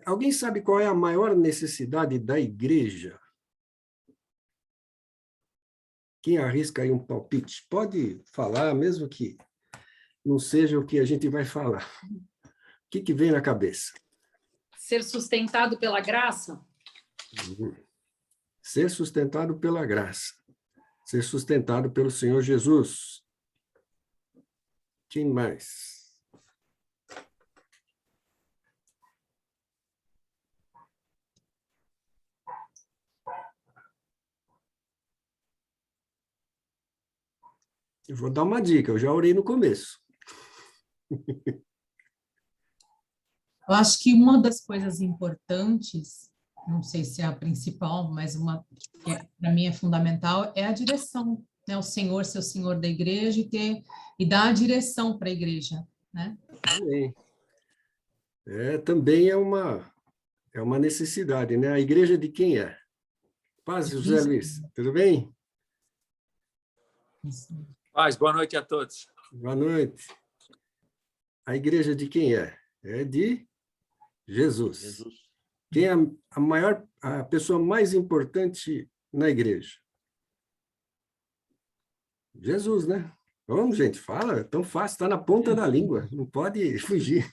Alguém sabe qual é a maior necessidade da igreja? Quem arrisca aí um palpite? Pode falar, mesmo que não seja o que a gente vai falar. O que vem na cabeça? Ser sustentado pela graça? Ser sustentado pela graça. Ser sustentado pelo Senhor Jesus. Quem mais? Eu vou dar uma dica, eu já orei no começo. Eu acho que uma das coisas importantes, não sei se é a principal, mas uma que para mim é fundamental, é a direção, né? O Senhor ser o Senhor da igreja e dar a direção para a igreja, né? Também é uma necessidade, né? A igreja de quem é? Paz, José Luiz, tudo bem? Paz, boa noite a todos. Boa noite. A igreja de quem é? É de Jesus. Quem é a pessoa mais importante na igreja? Jesus, né? Vamos, gente, fala, é tão fácil, está na ponta da língua, não pode fugir.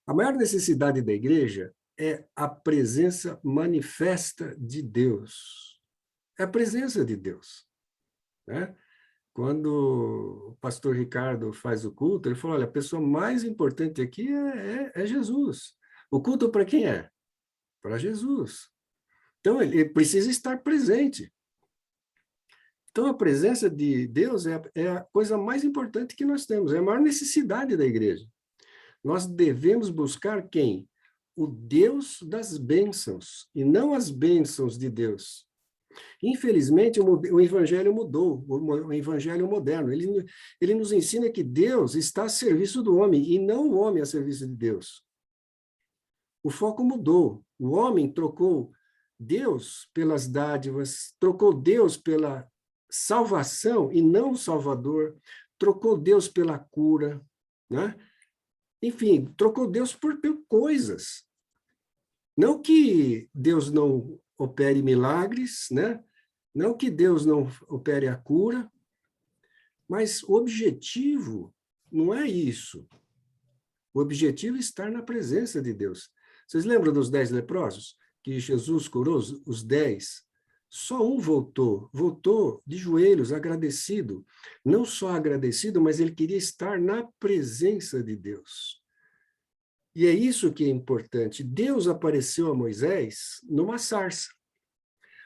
A maior necessidade da igreja é a presença manifesta de Deus. É a presença de Deus, né? Quando o pastor Ricardo faz o culto, ele falou, olha, a pessoa mais importante aqui é Jesus. O culto para quem é? Para Jesus. Então, ele precisa estar presente. Então, a presença de Deus é a coisa mais importante que nós temos, é a maior necessidade da igreja. Nós devemos buscar quem? O Deus das bênçãos, e não as bênçãos de Deus. Infelizmente, o evangelho mudou, o evangelho moderno. Ele nos ensina que Deus está a serviço do homem, e não o homem a serviço de Deus. O foco mudou. O homem trocou Deus pelas dádivas, trocou Deus pela salvação e não o Salvador, trocou Deus pela cura, né? Enfim, trocou Deus por coisas. Não que Deus não opere milagres, né? Não que Deus não opere a cura, mas o objetivo não é isso. O objetivo é estar na presença de Deus. Vocês lembram dos 10 leprosos? Que Jesus curou os 10? Só um voltou de joelhos, agradecido. Não só agradecido, mas ele queria estar na presença de Deus. E é isso que é importante. Deus apareceu a Moisés numa sarça.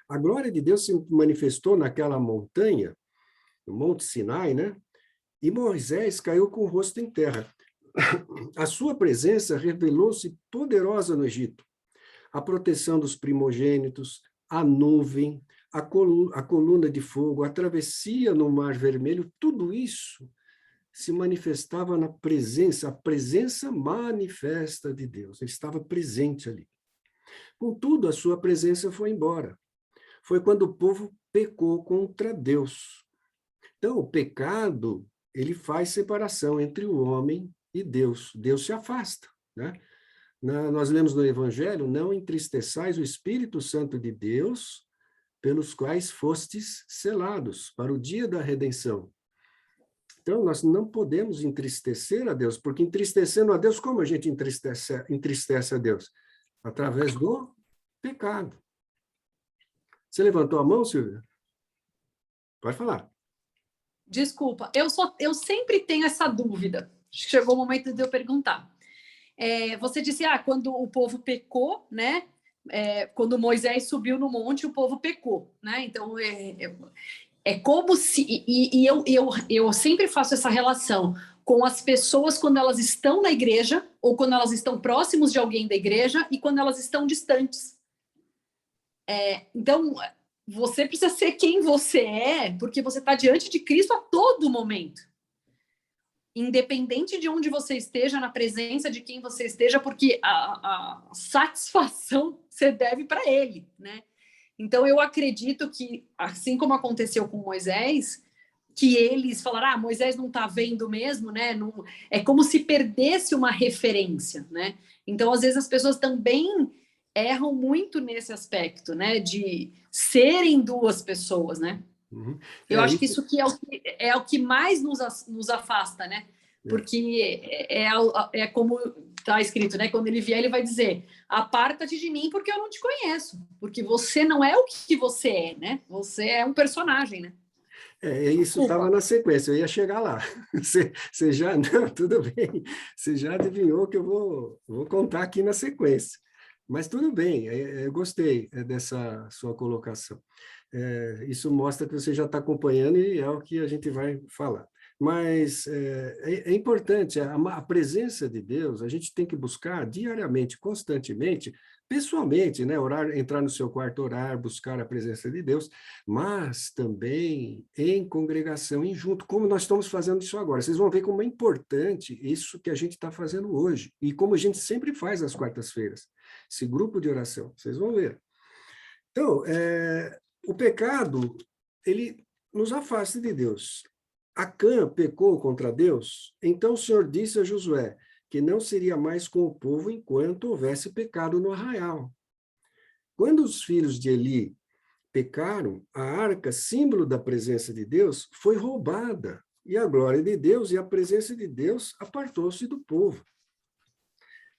A glória de Deus se manifestou naquela montanha, no Monte Sinai, né? E Moisés caiu com o rosto em terra. A sua presença revelou-se poderosa no Egito. A proteção dos primogênitos, a nuvem, a coluna de fogo, a travessia no Mar Vermelho, tudo isso se manifestava na presença, a presença manifesta de Deus. Ele estava presente ali. Contudo, a sua presença foi embora. Foi quando o povo pecou contra Deus. Então, o pecado, ele faz separação entre o homem e Deus. Deus se afasta, né? Nós lemos no Evangelho, não entristeçais o Espírito Santo de Deus, pelos quais fostes selados para o dia da redenção. Então, nós não podemos entristecer a Deus, porque entristecendo a Deus, como a gente entristece a Deus? Através do pecado. Você levantou a mão, Silvia? Pode falar. Desculpa, eu sempre tenho essa dúvida. Chegou o momento de eu perguntar. Você disse, quando o povo pecou, né? Quando Moisés subiu no monte, o povo pecou, né? Então, é como se... E eu sempre faço essa relação com as pessoas quando elas estão na igreja, ou quando elas estão próximos de alguém da igreja, e quando elas estão distantes. Então, você precisa ser quem você é, porque você está diante de Cristo a todo momento. Independente de onde você esteja, na presença de quem você esteja, porque a satisfação você deve para Ele, né? Então, eu acredito que, assim como aconteceu com Moisés, que eles falaram, ah, Moisés não está vendo mesmo, né? Não, é como se perdesse uma referência, né? Então, às vezes, as pessoas também erram muito nesse aspecto, né? De serem duas pessoas, né? Uhum. Eu acho que isso que é o que mais nos afasta, né? Porque é como está escrito, né? Quando ele vier, ele vai dizer: aparta-te de mim, porque eu não te conheço. Porque você não é o que você é, né? Você é um personagem, né? Isso estava na sequência, eu ia chegar lá. Você já, não, tudo bem, você já adivinhou que eu vou contar aqui na sequência. Mas tudo bem, eu gostei dessa sua colocação. Isso mostra que você já está acompanhando e é o que a gente vai falar. Mas é importante, a presença de Deus, a gente tem que buscar diariamente, constantemente, pessoalmente, né? Orar, entrar no seu quarto, orar, buscar a presença de Deus, mas também em congregação, em junto, como nós estamos fazendo isso agora. Vocês vão ver como é importante isso que a gente está fazendo hoje, e como a gente sempre faz às quartas-feiras, esse grupo de oração, vocês vão ver. Então, o pecado, ele nos afasta de Deus. Acã pecou contra Deus, então o Senhor disse a Josué que não seria mais com o povo enquanto houvesse pecado no arraial. Quando os filhos de Eli pecaram, a arca, símbolo da presença de Deus, foi roubada, e a glória de Deus e a presença de Deus apartou-se do povo.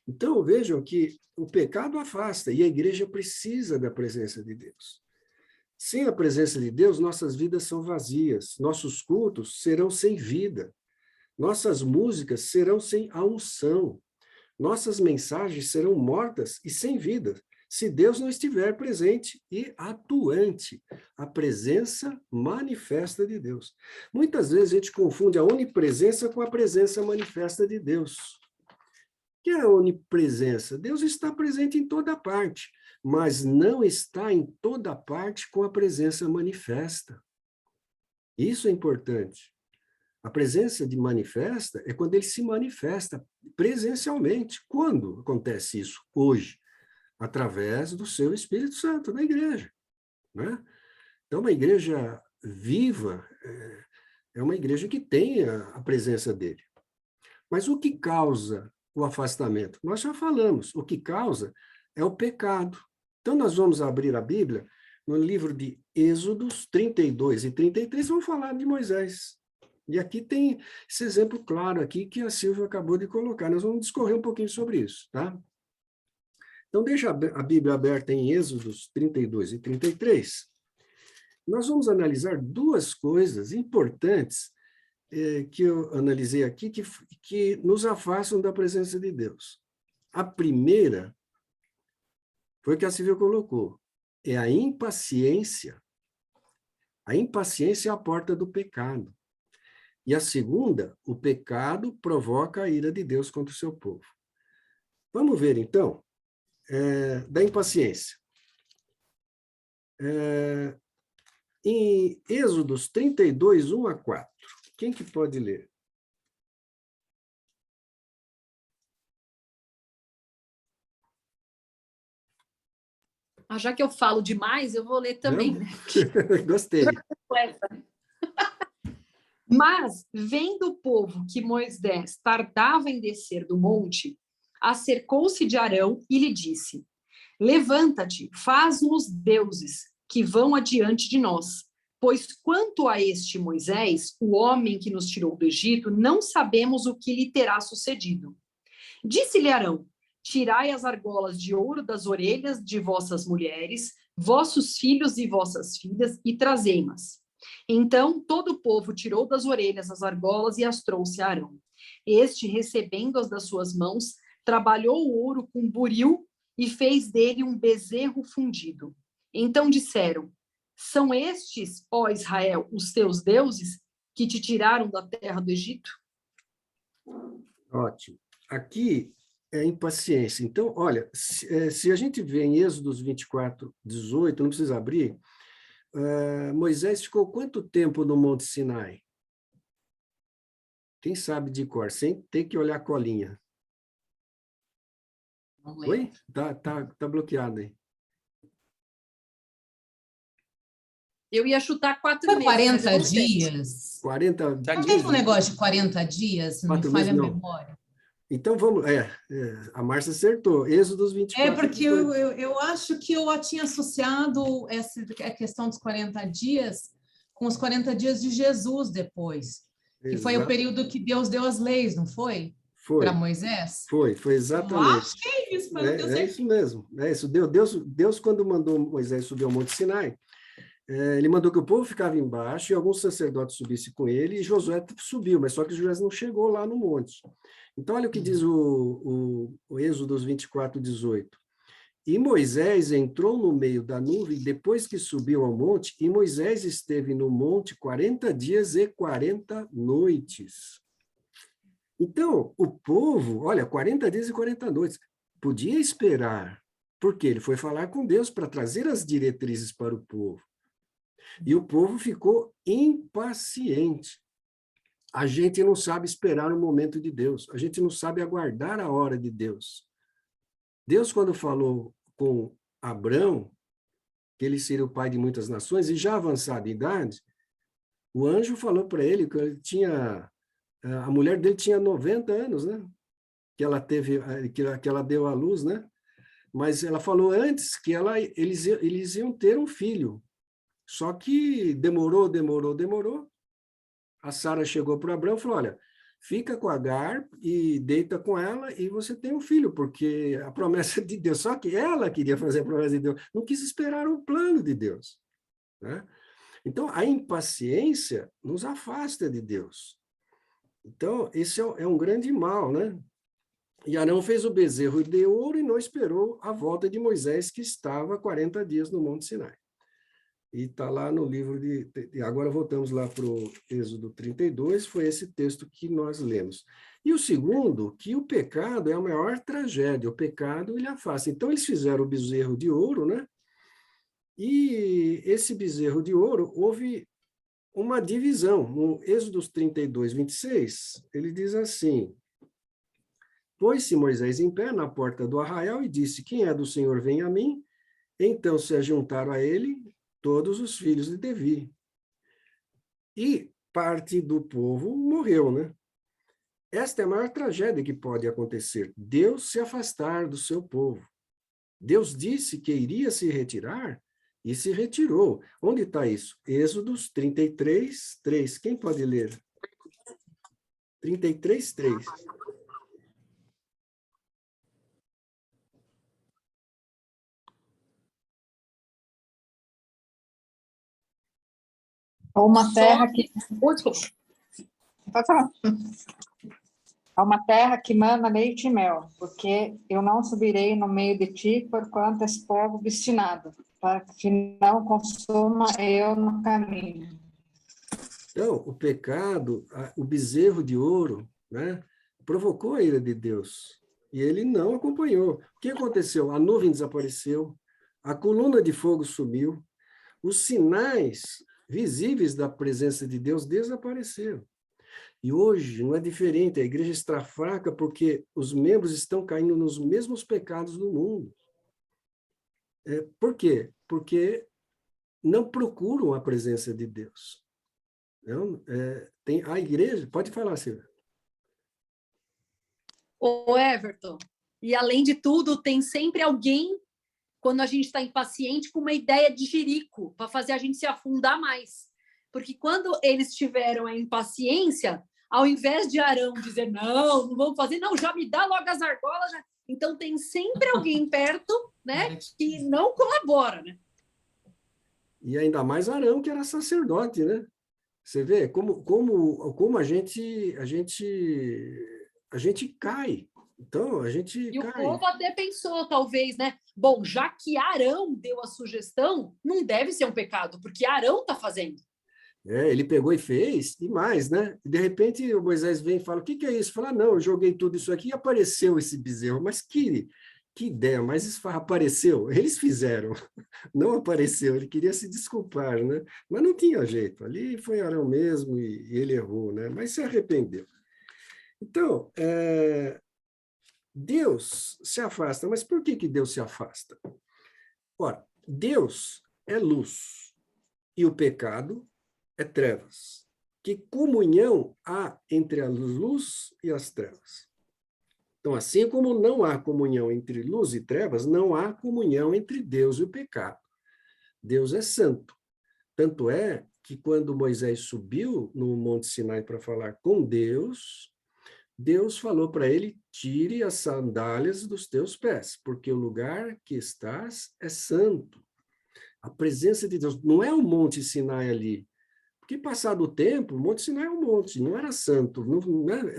Então, vejam que o pecado afasta, e a igreja precisa da presença de Deus. Sem a presença de Deus, nossas vidas são vazias, nossos cultos serão sem vida, nossas músicas serão sem a unção, nossas mensagens serão mortas e sem vida, se Deus não estiver presente e atuante, a presença manifesta de Deus. Muitas vezes a gente confunde a onipresença com a presença manifesta de Deus. O que é a onipresença? Deus está presente em toda parte, mas não está em toda parte com a presença manifesta. Isso é importante. A presença de manifesta é quando ele se manifesta presencialmente. Quando acontece isso? Hoje, através do seu Espírito Santo, na igreja. Né? Então, uma igreja viva é uma igreja que tem a presença dele. Mas o que causa o afastamento? Nós já falamos, o que causa é o pecado. Então, nós vamos abrir a Bíblia no livro de Êxodos 32 e 33, vamos falar de Moisés. E aqui tem esse exemplo claro aqui que a Silvia acabou de colocar. Nós vamos discorrer um pouquinho sobre isso, tá? Então, deixa a Bíblia aberta em Êxodos 32 e 33. Nós vamos analisar duas coisas importantes que eu analisei aqui, que nos afastam da presença de Deus. A primeira foi o que a Silvia colocou, é a impaciência. A impaciência é a porta do pecado. E a segunda, o pecado provoca a ira de Deus contra o seu povo. Vamos ver, então, da impaciência. Em Êxodos 32, 1 a 4. Quem que pode ler? Já que eu falo demais, eu vou ler também, né? Gostei. Mas, vendo o povo que Moisés tardava em descer do monte, acercou-se de Arão e lhe disse: levanta-te, faz-nos deuses que vão adiante de nós. Pois quanto a este Moisés, o homem que nos tirou do Egito, não sabemos o que lhe terá sucedido. Disse-lhe Arão: tirai as argolas de ouro das orelhas de vossas mulheres, vossos filhos e vossas filhas, e trazei-mas. Então todo o povo tirou das orelhas as argolas e as trouxe a Arão. Este, recebendo-as das suas mãos, trabalhou o ouro com buril e fez dele um bezerro fundido. Então disseram: são estes, ó Israel, os teus deuses que te tiraram da terra do Egito? Ótimo. Aqui é impaciência. Então, olha, se a gente vê em Êxodos 24, 18, não precisa abrir, Moisés ficou quanto tempo no Monte Sinai? Quem sabe de cor, sem ter que olhar a colinha. Oi? Tá bloqueado aí. Eu ia chutar 4 Foi meses. 40 mas eu gostei. dias? 40 Não dias, teve um negócio de 40 dias? Não me 4 falha meses, a não. memória. Então, vamos... a Márcia acertou. Êxodos 24. Porque eu acho que eu tinha associado a questão dos 40 dias com os 40 dias de Jesus depois, que foi o Exato. período que Deus deu as leis, não foi? Para Moisés? Foi Eu exatamente. acho que é isso, mas não tenho É certeza. isso mesmo. É isso. Deus, quando mandou Moisés subir ao Monte Sinai, ele mandou que o povo ficava embaixo e alguns sacerdotes subissem com ele, e Josué subiu, mas só que Josué não chegou lá no monte. Então, olha o que diz o Êxodo 24, 18. E Moisés entrou no meio da nuvem depois que subiu ao monte, e Moisés esteve no monte 40 dias e 40 noites. Então, o povo, olha, 40 dias e 40 noites, podia esperar, porque ele foi falar com Deus para trazer as diretrizes para o povo. E o povo ficou impaciente. A gente não sabe esperar o momento de Deus, a gente não sabe aguardar a hora de Deus. Deus, quando falou com Abrão, que ele seria o pai de muitas nações, e já avançado em idade, o anjo falou para ele que ele tinha... A mulher dele tinha 90 anos, né? Que ela teve, que ela deu à luz, né? Mas ela falou antes que eles iam ter um filho. Só que demorou. A Sara chegou para Abraão e falou: olha, fica com Agar e deita com ela e você tem um filho, porque a promessa de Deus. Só que ela queria fazer a promessa de Deus, não quis esperar o plano de Deus, né? Então, a impaciência nos afasta de Deus. Então, esse é um grande mal, né? E Arão fez o bezerro de ouro e não esperou a volta de Moisés, que estava 40 dias no Monte Sinai. E está lá no livro de... Agora voltamos lá para o Êxodo 32, foi esse texto que nós lemos. E o segundo, que o pecado é a maior tragédia, o pecado ele afasta. Então, eles fizeram o bezerro de ouro, né? E esse bezerro de ouro, houve uma divisão. No Êxodo 32, 26, ele diz assim: pôs-se Moisés em pé na porta do arraial e disse: quem é do Senhor, vem a mim. Então se ajuntaram a ele todos os filhos de Levi. E parte do povo morreu, né? Esta é a maior tragédia que pode acontecer. Deus se afastar do seu povo. Deus disse que iria se retirar e se retirou. Onde está isso? Êxodos 33, 3. Quem pode ler? 33, 3. Ou uma terra que... Desculpa. Pode falar. Há uma terra que mana leite e mel, porque eu não subirei no meio de ti, porquanto és povo obstinado, para que não consuma eu no caminho. Então, o pecado, o bezerro de ouro, né, provocou a ira de Deus. E ele não acompanhou. O que aconteceu? A nuvem desapareceu, a coluna de fogo sumiu, os sinais visíveis da presença de Deus desapareceram. E hoje não é diferente, a igreja está fraca porque os membros estão caindo nos mesmos pecados do mundo. Por quê? Porque não procuram a presença de Deus. Não, tem a igreja, pode falar, Silvia. Ô, Everton, e além de tudo, tem sempre alguém, quando a gente está impaciente, com uma ideia de jirico, para fazer a gente se afundar mais. Porque quando eles tiveram a impaciência, ao invés de Arão dizer, não vamos fazer, não, já me dá logo as argolas. Já... Então, tem sempre alguém perto, né, que não colabora, né? E ainda mais Arão, que era sacerdote, né? Você vê como a gente cai. Então, a gente E cai. o povo até pensou, talvez, né? Bom, já que Arão deu a sugestão, não deve ser um pecado, porque Arão está fazendo. Ele pegou e fez, e mais, né? De repente, o Moisés vem e fala, o que é isso? Fala, não, eu joguei tudo isso aqui e apareceu esse bezerro. Mas que ideia, mas isso apareceu. Eles fizeram, não apareceu. Ele queria se desculpar, né? Mas não tinha jeito. Ali foi Arão mesmo e ele errou, né? Mas se arrependeu. Então, Deus se afasta. Mas por que Deus se afasta? Ora, Deus é luz. e o pecado é trevas. Que comunhão há entre a luz e as trevas? Então, assim como não há comunhão entre luz e trevas, não há comunhão entre Deus e o pecado. Deus é santo. Tanto é que quando Moisés subiu no Monte Sinai para falar com Deus, Deus falou para ele: tire as sandálias dos teus pés, porque o lugar que estás é santo. A presença de Deus não é o Monte Sinai ali. Porque, passado o tempo, o Monte Sinai é um monte, não era santo,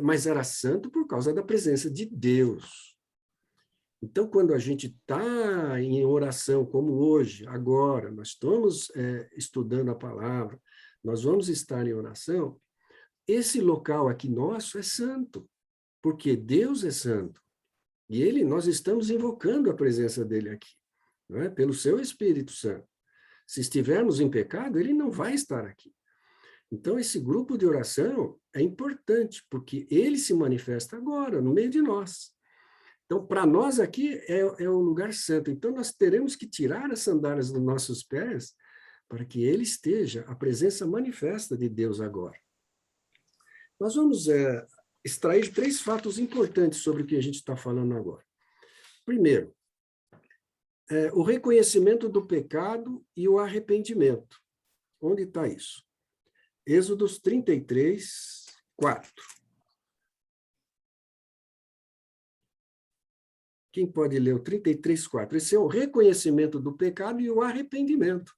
mas era santo por causa da presença de Deus. Então, quando a gente está em oração, como hoje, agora, nós estamos estudando a palavra, nós vamos estar em oração, esse local aqui nosso é santo, porque Deus é santo. E nós estamos invocando a presença dele aqui, não é? Pelo seu Espírito Santo. Se estivermos em pecado, ele não vai estar aqui. Então, esse grupo de oração é importante, porque ele se manifesta agora, no meio de nós. Então, para nós aqui é o lugar santo. Então, nós teremos que tirar as sandálias dos nossos pés para que ele esteja, a presença manifesta de Deus agora. Nós vamos extrair 3 fatos importantes sobre o que a gente está falando agora. Primeiro, o reconhecimento do pecado e o arrependimento. Onde está isso? Êxodos 33, 4. Quem pode ler o 33, 4? Esse é o reconhecimento do pecado e o arrependimento.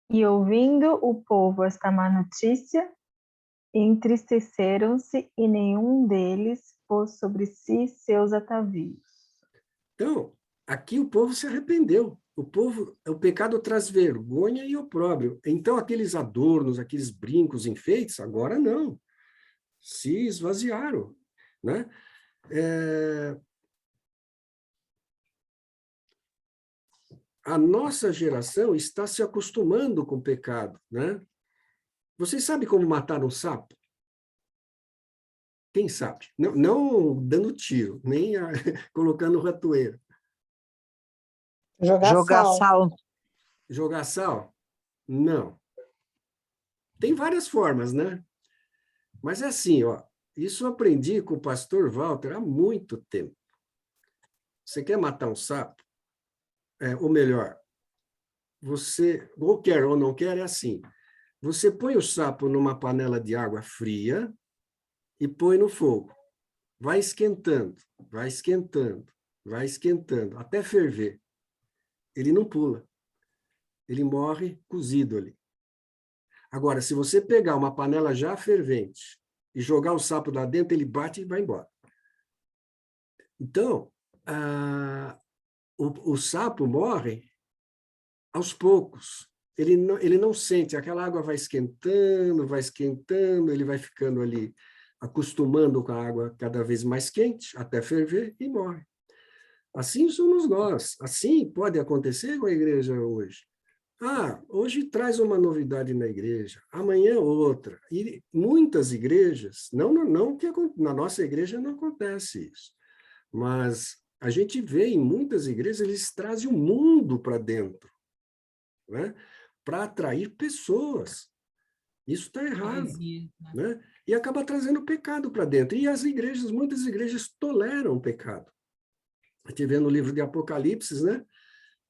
E ouvindo o povo esta má notícia, entristeceram-se e nenhum deles pôs sobre si seus atavios. Então, aqui o povo se arrependeu. O pecado traz vergonha e opróbrio. Então, aqueles adornos, aqueles brincos, enfeites, agora não. Se esvaziaram, né? A nossa geração está se acostumando com o pecado, né? Vocês sabem como matar um sapo? Quem sabe? Não dando tiro, nem colocando ratoeira. Jogar sal. Jogar sal? Não. Tem várias formas, né? Mas é assim, ó, isso eu aprendi com o pastor Walter há muito tempo. Você quer matar um sapo? Ou melhor, você ou quer ou não quer, é assim. Você põe o sapo numa panela de água fria e põe no fogo. Vai esquentando, vai esquentando, vai esquentando, até ferver. Ele não pula. Ele morre cozido ali. Agora, se você pegar uma panela já fervente e jogar o sapo lá dentro, ele bate e vai embora. Então, o sapo morre aos poucos. Ele não sente, aquela água vai esquentando, ele vai ficando ali, acostumando com a água cada vez mais quente, até ferver e morre. Assim somos nós. Assim pode acontecer com a igreja hoje. Hoje traz uma novidade na igreja, amanhã outra. E muitas igrejas, não que na nossa igreja não acontece isso, mas a gente vê em muitas igrejas, eles trazem o mundo para dentro, né? Para atrair pessoas. Isso está errado, né? E acaba trazendo pecado para dentro. E muitas igrejas toleram o pecado. A gente vê no livro de Apocalipse, né?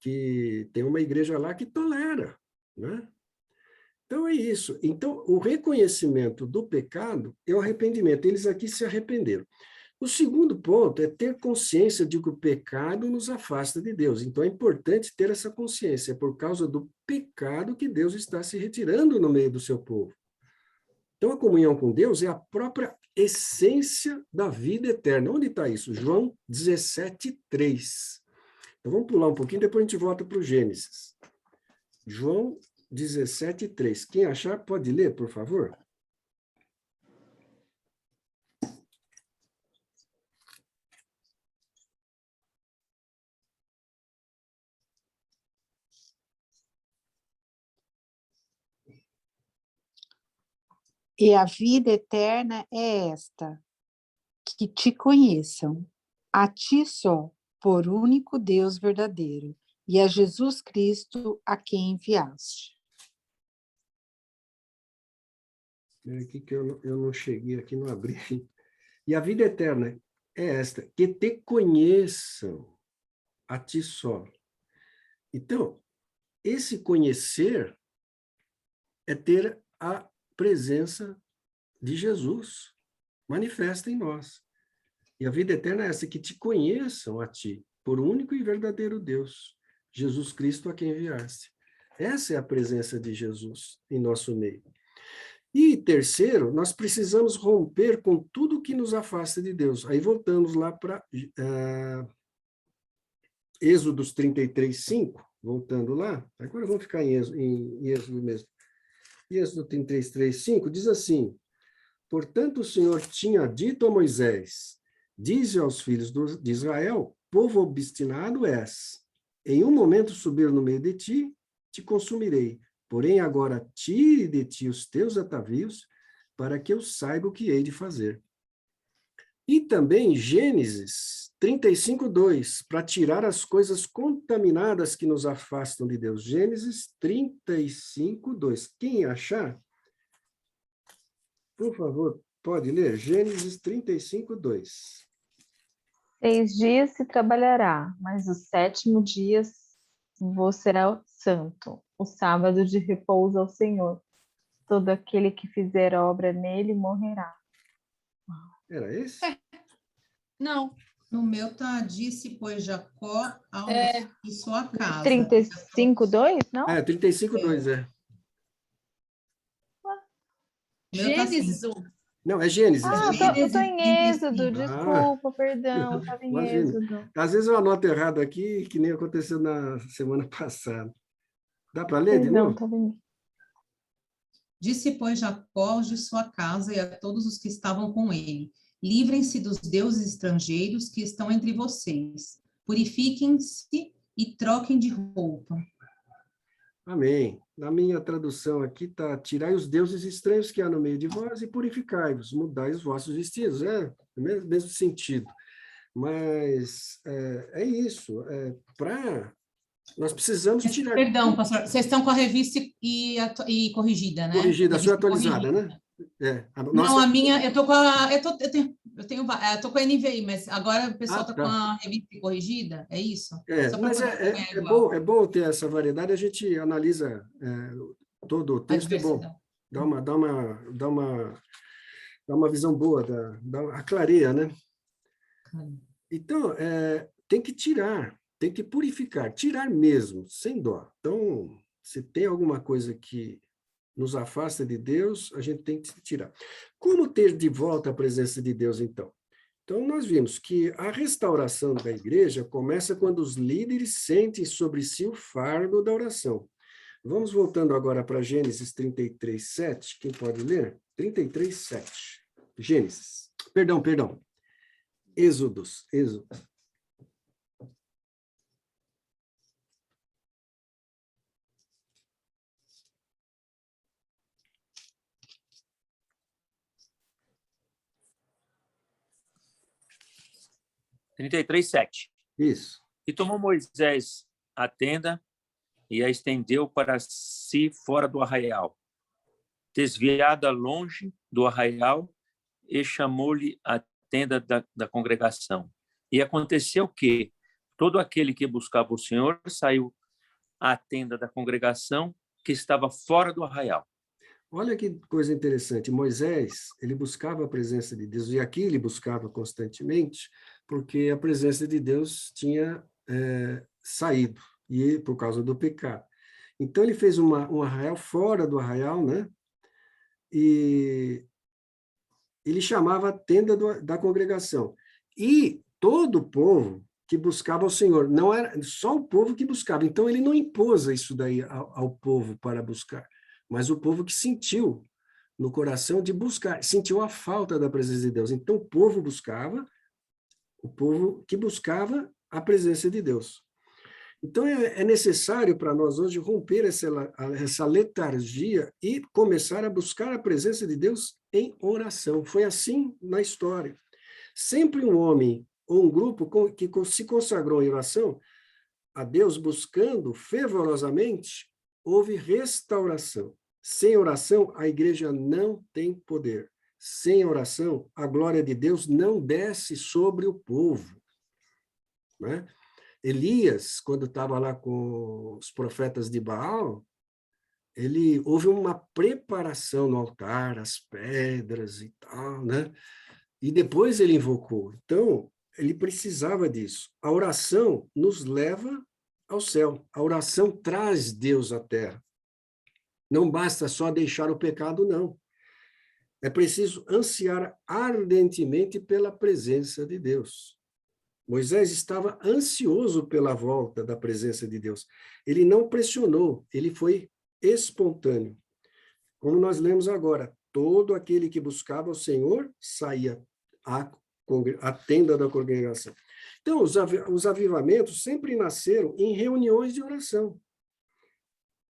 Que tem uma igreja lá que tolera, né? Então, é isso. Então, o reconhecimento do pecado é o arrependimento. Eles aqui se arrependeram. O segundo ponto é ter consciência de que o pecado nos afasta de Deus. Então, é importante ter essa consciência. É por causa do pecado que Deus está se retirando no meio do seu povo. Então, a comunhão com Deus é a própria essência da vida eterna. Onde está isso? João 17, 3. Então, vamos pular um pouquinho, depois a gente volta para o Gênesis. João 17, 3. Quem achar, pode ler, por favor? E a vida eterna é esta, que te conheçam, a ti só, por único Deus verdadeiro, e a Jesus Cristo, a quem enviaste. É aqui que eu não cheguei, aqui não abri. E a vida eterna é esta, que te conheçam a ti só. Então, esse conhecer é ter a presença de Jesus manifesta em nós. E a vida eterna é essa, que te conheçam a ti, por único e verdadeiro Deus, Jesus Cristo a quem enviaste. Essa é a presença de Jesus em nosso meio. E terceiro, nós precisamos romper com tudo que nos afasta de Deus. Aí voltamos lá para Êxodos 33, 5, voltando lá, agora vamos ficar em Êxodo mesmo. Êxodo 33, 5 diz assim: portanto, o Senhor tinha dito a Moisés, dize aos filhos de Israel, povo obstinado és, em um momento subir no meio de ti, te consumirei, porém agora tire de ti os teus atavios, para que eu saiba o que hei de fazer. E também Gênesis 35, 2, para tirar as coisas contaminadas que nos afastam de Deus. Gênesis 35, 2. Quem achar, por favor, pode ler. Gênesis 35, 2. 6 dias se trabalhará, mas o 7º dia vos será santo, o sábado de repouso ao Senhor. Todo aquele que fizer obra nele morrerá. Era esse? Não. No meu tá, disse, pois Jacó ao e sua casa. 35, 2, não? 35, 2, é. Meu tá assim. Gênesis 1. Não, é Gênesis. Ah, eu tô em Êxodo, desculpa, perdão, eu estava em Imagina. Êxodo. Às vezes eu anoto errado aqui, que nem aconteceu na semana passada. Dá para ler de Perdão, novo? estava em... Disse, pois, Jacó aos de sua casa e a todos os que estavam com ele: livrem-se dos deuses estrangeiros que estão entre vocês. Purifiquem-se e troquem de roupa. Amém. Na minha tradução aqui está: tirai os deuses estranhos que há no meio de vós e purificai-vos, mudai os vossos vestidos. É o mesmo sentido. Mas é isso. Nós precisamos tirar... Perdão, pastor, vocês estão com a revista e corrigida, né? Corrigida, a sua Revista atualizada, corrigida. né? Não, a minha, eu tô com a, eu tô com a NVI, mas agora o pessoal tá com a revista corrigida, é isso? Só para Mas é bom ter essa variedade, a gente analisa todo o texto, é bom. Dá uma visão boa, clareia, né? Então, tem que tirar, tem que purificar, tirar mesmo, sem dó. Então, se tem alguma coisa que nos afasta de Deus, a gente tem que tirar. Como ter de volta a presença de Deus, então? Então, nós vimos que a restauração da igreja começa quando os líderes sentem sobre si o fardo da oração. Vamos voltando agora para Gênesis 33, 7. Quem pode ler? 33, 7. Gênesis. Perdão. Êxodo. 33, 7. Isso. E tomou Moisés a tenda e a estendeu para si fora do arraial, desviada longe do arraial, e chamou-lhe a tenda da congregação. E aconteceu que todo aquele que buscava o Senhor saiu à tenda da congregação, que estava fora do arraial. Olha que coisa interessante. Moisés, ele buscava a presença de Deus, e aqui ele buscava constantemente, porque a presença de Deus tinha saído, e por causa do pecado. Então, ele fez um arraial fora do arraial, né? E ele chamava a tenda da congregação. E todo o povo que buscava o Senhor, não era só o povo que buscava. Então, ele não impôs isso daí ao povo para buscar, mas o povo que sentiu no coração de buscar, sentiu a falta da presença de Deus. Então, o povo que buscava a presença de Deus. Então, é necessário para nós hoje romper essa letargia e começar a buscar a presença de Deus em oração. Foi assim na história. Sempre um homem ou um grupo que se consagrou em oração, a Deus buscando fervorosamente, houve restauração. Sem oração, a igreja não tem poder. Sem oração, a glória de Deus não desce sobre o povo. Né? Elias, quando estava lá com os profetas de Baal, houve uma preparação no altar, as pedras e tal, né? E depois ele invocou. Então, ele precisava disso. A oração nos leva ao céu. A oração traz Deus à terra. Não basta só deixar o pecado, não. É preciso ansiar ardentemente pela presença de Deus. Moisés estava ansioso pela volta da presença de Deus. Ele não pressionou, ele foi espontâneo. Como nós lemos agora, todo aquele que buscava o Senhor saía à tenda da congregação. Então, os avivamentos sempre nasceram em reuniões de oração.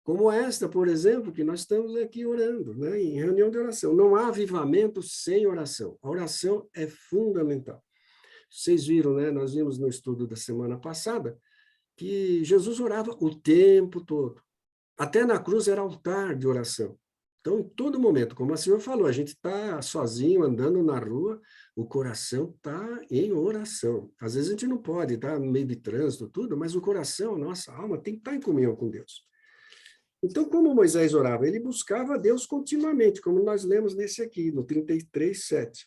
Como esta, por exemplo, que nós estamos aqui orando, né? Em reunião de oração. Não há avivamento sem oração. A oração é fundamental. Vocês viram, né? Nós vimos no estudo da semana passada que Jesus orava o tempo todo. Até na cruz era altar de oração. Então, em todo momento, como a senhora falou, a gente está sozinho, andando na rua, o coração está em oração. Às vezes a gente não pode estar no meio de trânsito, tudo, mas o coração, nossa alma, tem que estar em comunhão com Deus. Então, como Moisés orava? Ele buscava a Deus continuamente, como nós lemos nesse aqui, no 33:7.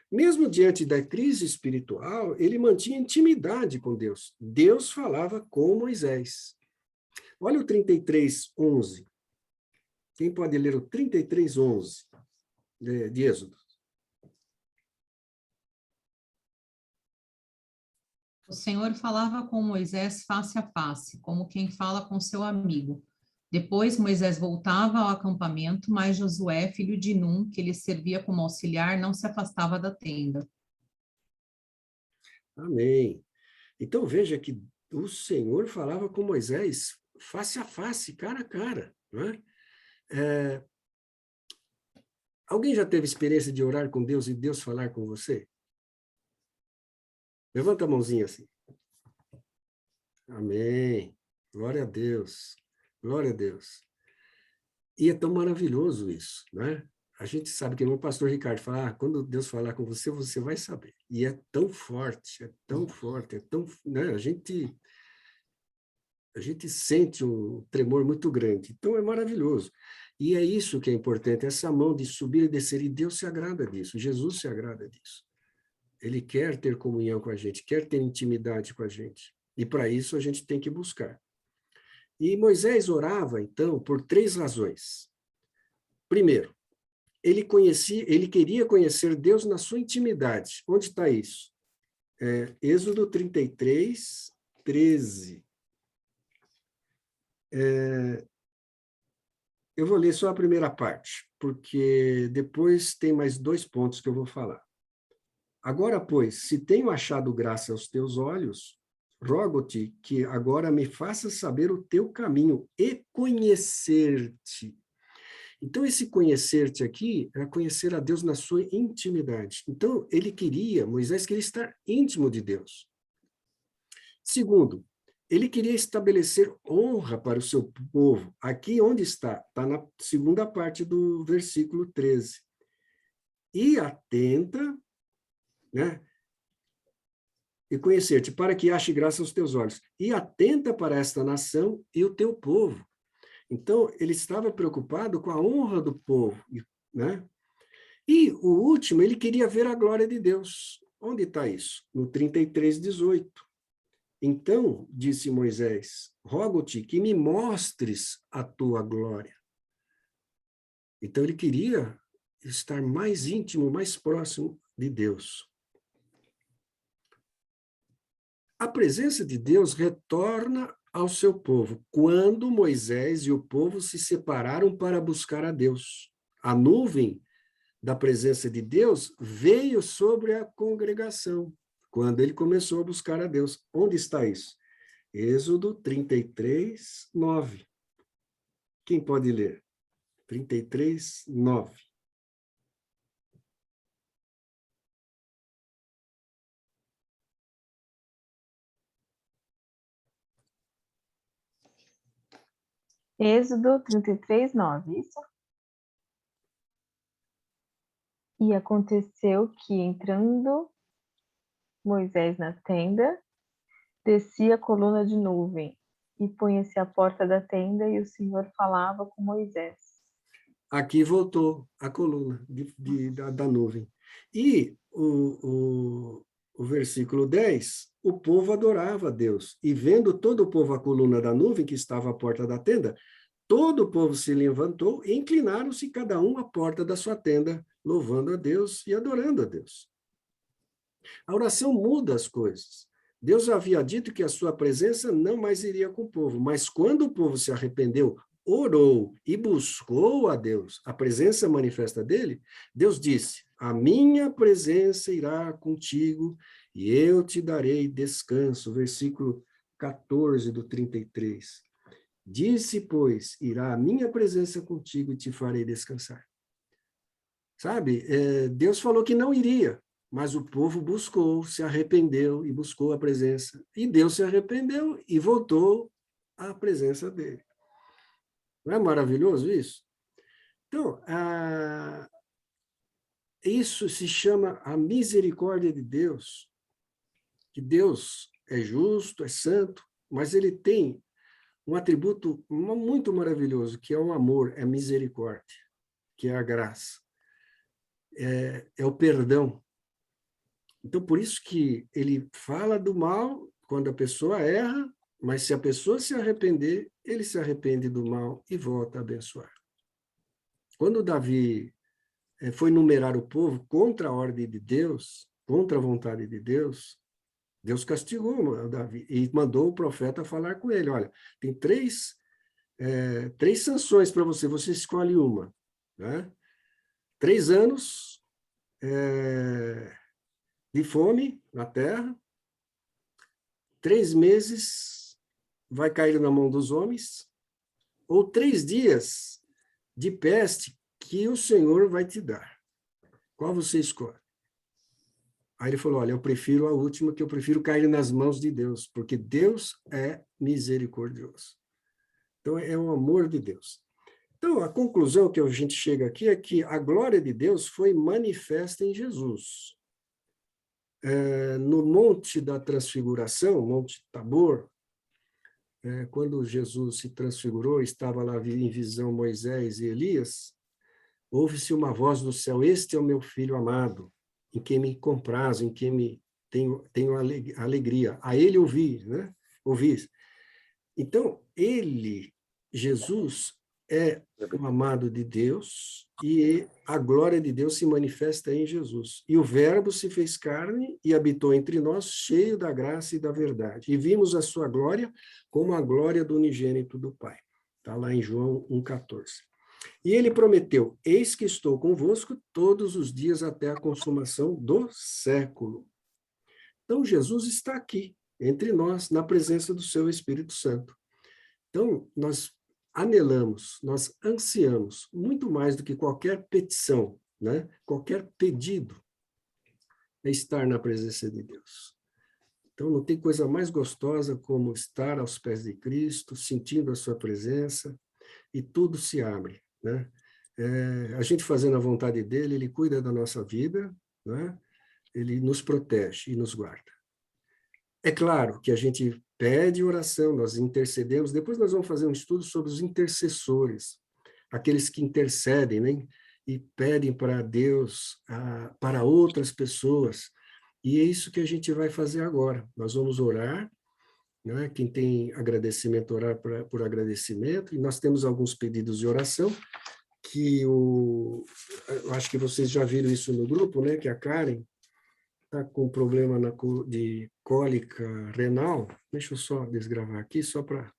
Mesmo diante da crise espiritual, ele mantinha intimidade com Deus. Deus falava com Moisés. Olha o 33:11. Quem pode ler o 33:11 de Êxodo? O Senhor falava com Moisés face a face, como quem fala com seu amigo. Depois Moisés voltava ao acampamento, mas Josué, filho de Num, que lhe servia como auxiliar, não se afastava da tenda. Amém. Então veja que o Senhor falava com Moisés face a face, cara a cara. Não é? Alguém já teve experiência de orar com Deus e Deus falar com você? Levanta a mãozinha assim. Amém. Glória a Deus. Glória a Deus. E é tão maravilhoso isso, né? A gente sabe que o pastor Ricardo fala, quando Deus falar com você, você vai saber. E é tão forte, é tão forte, é tão, né? A gente sente um tremor muito grande. Então é maravilhoso. E é isso que é importante, essa mão de subir e descer, e Deus se agrada disso, Jesus se agrada disso. Ele quer ter comunhão com a gente, quer ter intimidade com a gente. E para isso a gente tem que buscar. E Moisés orava, então, por 3 razões. Primeiro, ele queria conhecer Deus na sua intimidade. Onde está isso? Êxodo 33:13. Eu vou ler só a primeira parte, porque depois tem mais 2 pontos que eu vou falar. Agora, pois, se tenho achado graça aos teus olhos, rogo-te que agora me faças saber o teu caminho e conhecer-te. Então, esse conhecer-te aqui é conhecer a Deus na sua intimidade. Então, Moisés queria estar íntimo de Deus. Segundo, ele queria estabelecer honra para o seu povo. Aqui onde está? Está na segunda parte do versículo 13. E atenta, né? E conhecer-te, para que ache graça aos teus olhos. E atenta para esta nação e o teu povo. Então, ele estava preocupado com a honra do povo, né? E o último, ele queria ver a glória de Deus. Onde está isso? No 33:18. Então, disse Moisés, rogo-te que me mostres a tua glória. Então, ele queria estar mais íntimo, mais próximo de Deus. A presença de Deus retorna ao seu povo quando Moisés e o povo se separaram para buscar a Deus. A nuvem da presença de Deus veio sobre a congregação quando ele começou a buscar a Deus. Onde está isso? Êxodo 33:9. Quem pode ler? 33:9. Êxodo 33, 9, isso? E aconteceu que, entrando Moisés na tenda, descia a coluna de nuvem, e punha-se à porta da tenda, e o Senhor falava com Moisés. Aqui voltou a coluna da nuvem. E o versículo 10, o povo adorava a Deus. E vendo todo o povo a coluna da nuvem que estava à porta da tenda, todo o povo se levantou e inclinaram-se cada um à porta da sua tenda, louvando a Deus e adorando a Deus. A oração muda as coisas. Deus havia dito que a sua presença não mais iria com o povo, mas quando o povo se arrependeu, orou e buscou a Deus, a presença manifesta dele, Deus disse: a minha presença irá contigo e eu te darei descanso. Versículo 14 do 33. Disse, pois, irá a minha presença contigo e te farei descansar. Sabe, Deus falou que não iria, mas o povo buscou, se arrependeu e buscou a presença. E Deus se arrependeu e voltou à presença dele. Não é maravilhoso isso? Então, isso se chama a misericórdia de Deus. Que Deus é justo, é santo, mas ele tem um atributo muito maravilhoso, que é o amor, é a misericórdia, que é a graça, é o perdão. Então, por isso que ele fala do mal quando a pessoa erra, mas se a pessoa se arrepender, ele se arrepende do mal e volta a abençoar. Quando Davi foi numerar o povo contra a ordem de Deus, contra a vontade de Deus, Deus castigou Davi e mandou o profeta falar com ele. Olha, tem três sanções para você, você escolhe uma. Né? 3 anos de fome na terra, 3 meses vai cair na mão dos homens, ou 3 dias de peste que o Senhor vai te dar. Qual você escolhe? Aí ele falou, olha, eu prefiro a última, que eu prefiro cair nas mãos de Deus, porque Deus é misericordioso. Então, é o amor de Deus. Então, a conclusão que a gente chega aqui é que a glória de Deus foi manifesta em Jesus. No Monte da Transfiguração, Monte Tabor, quando Jesus se transfigurou, estava lá em visão Moisés e Elias, ouve-se uma voz do céu, este é o meu filho amado, em quem me comprazo, em quem tenho alegria. A ele ouvi, né? Ouvi. Então, Jesus, é o amado de Deus e a glória de Deus se manifesta em Jesus. E o Verbo se fez carne e habitou entre nós, cheio da graça e da verdade. E vimos a sua glória como a glória do unigênito do Pai. Está lá em João 1,14. E ele prometeu, eis que estou convosco todos os dias até a consumação do século. Então, Jesus está aqui, entre nós, na presença do seu Espírito Santo. Então, nós anelamos, nós ansiamos, muito mais do que qualquer petição, né? Qualquer pedido, é estar na presença de Deus. Então, não tem coisa mais gostosa como estar aos pés de Cristo, sentindo a sua presença, e tudo se abre, né? A gente fazendo a vontade dele, ele cuida da nossa vida, né? Ele nos protege e nos guarda. É claro que a gente pede oração, nós intercedemos, depois nós vamos fazer um estudo sobre os intercessores, aqueles que intercedem, né? E pedem para Deus, para outras pessoas, e é isso que a gente vai fazer agora. Nós vamos orar, né? Quem tem agradecimento, orar por agradecimento, e nós temos alguns pedidos de oração, que eu acho que vocês já viram isso no grupo, né? Que a Karen está com problema de cólica renal. Deixa eu só desgravar aqui, só para